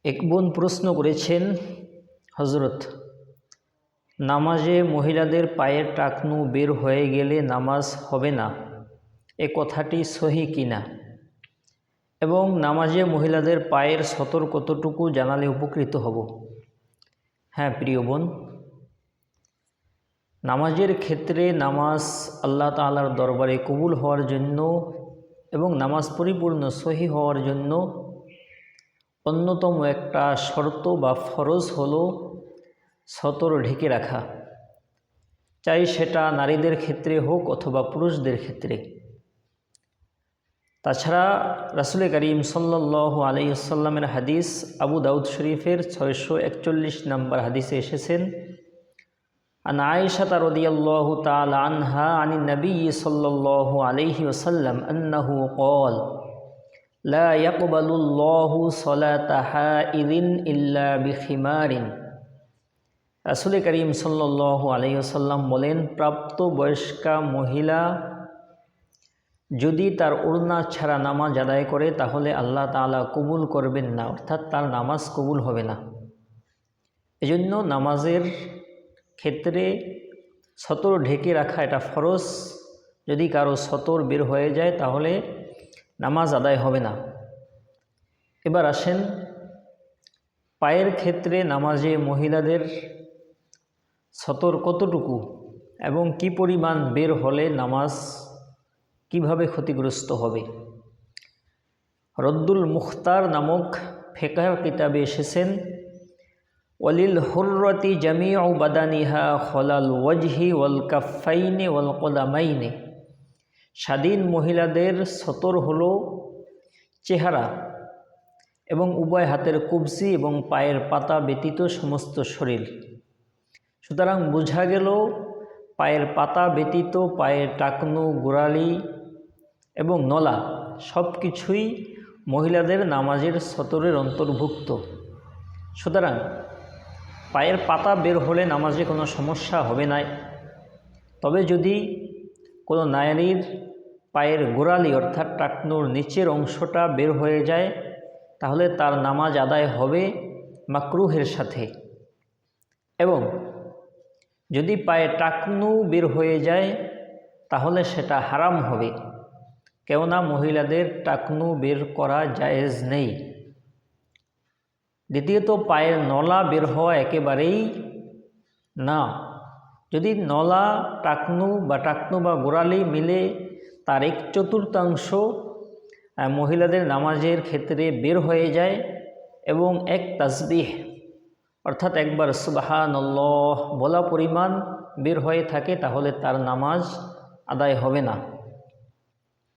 এক বোন প্রশ্ন করেছেন, হজরত, নামাজে মহিলাদের পায়ের টাকনু বের হয়ে গেলে নামাজ হবে না, এ কথাটি সহি কিনা, এবং নামাজে মহিলাদের পায়ের সতর কতটুকু জানালে উপকৃত হব। হ্যাঁ প্রিয় বোন, নামাজের ক্ষেত্রে নামাজ আল্লাহ তাআলার দরবারে কবুল হওয়ার জন্য এবং নামাজ পরিপূর্ণ সহি হওয়ার জন্য অন্যতম একটা শর্ত বা ফরজ হলো সতর ঢেকে রাখা, চাই সেটা নারীদের ক্ষেত্রে হোক অথবা পুরুষদের ক্ষেত্রে। তাছাড়া রাসূল করিম সাল্লাল্লাহু আলাইহি ওয়াসাল্লামের হাদিস আবু দাউদ শরীফের 641 নম্বর হাদিসে এসেছেন, আন আয়েশা রাদিয়াল্লাহু তাআলা আনহা আনিন নবী সাল্লাল্লাহু আলাইহি ওয়াসাল্লাম আন্নাহু ক্বাল লা ইয়াকবালুল্লাহু সালাতা হাইদিন ইল্লা বিখিমারিন। রাসূল করিম সাল্লাল্লাহু আলাইহি ওয়াসাল্লাম বলেন, প্রাপ্ত বয়স্কা মহিলা যদি তার ওড়না ছাড়া নামাজ আদায় করে তাহলে আল্লাহ তাআলা কবুল করবেন না, অর্থাৎ তার নামাজ কবুল হবে না। এজন্য নামাজের ক্ষেত্রে সতর ঢেকে রাখা এটা ফরজ। যদি কারো সতর বের হয়ে যায় তাহলে নামাজ আদায় হবে না। এবার আসেন, পায়ের ক্ষেত্রে নামাজে মহিলাদের সতর কতটুকু এবং কি পরিমাণ বের হলে নামাজ কিভাবে ক্ষতিগ্রস্ত হবে। রদ্দুল মুখতার নামক ফিকহের কিতাবে এসেছেন, ওয়ালিল হুররতি জামিউ বাদানিহা খলাল ওয়াজহি ওয়াল কাফাইনি ওয়াল কদামাইনি। স্বাধীন মহিলাদের সতর হলো চেহারা এবং উভয় হাতের কবজি এবং পায়ের পাতা ব্যতীত সমস্ত শরীর। সুতরাং বোঝা গেল পায়ের পাতা ব্যতীত পায়ের টাকনু, গোড়ালি এবং নলা সব কিছুই মহিলাদের নামাজের সতরের অন্তর্ভুক্ত। সুতরাং পায়ের পাতা বের হলে নামাজে কোনো সমস্যা হবে না। তবে যদি কোনো নারীর পায়ের গোড়ালি অর্থাৎ টাকনুর নিচের অংশটা বের হয়ে যায় তাহলে তার নামাজ আদায় হবে মাকরুহের সাথে, এবং যদি পায়ে টাকনু বের হয়ে যায় তাহলে সেটা হারাম হবে, কেননা মহিলাদের টাকনু বের করা জায়েজ নেই। দ্বিতীয়ত, পায়ের নলা বের হওয়া একেবারেই না। যদি নলা টাকনু বা গোড়ালি মিলে তার 1/4 মহিলাদের নামাজের ক্ষেত্রে বের হয়ে যায় এবং এক তাসবিহ অর্থাৎ একবার সুবহানাল্লাহ বলা পরিমাণ বের হয়ে থাকে তাহলে তার নামাজ আদায় হবে না।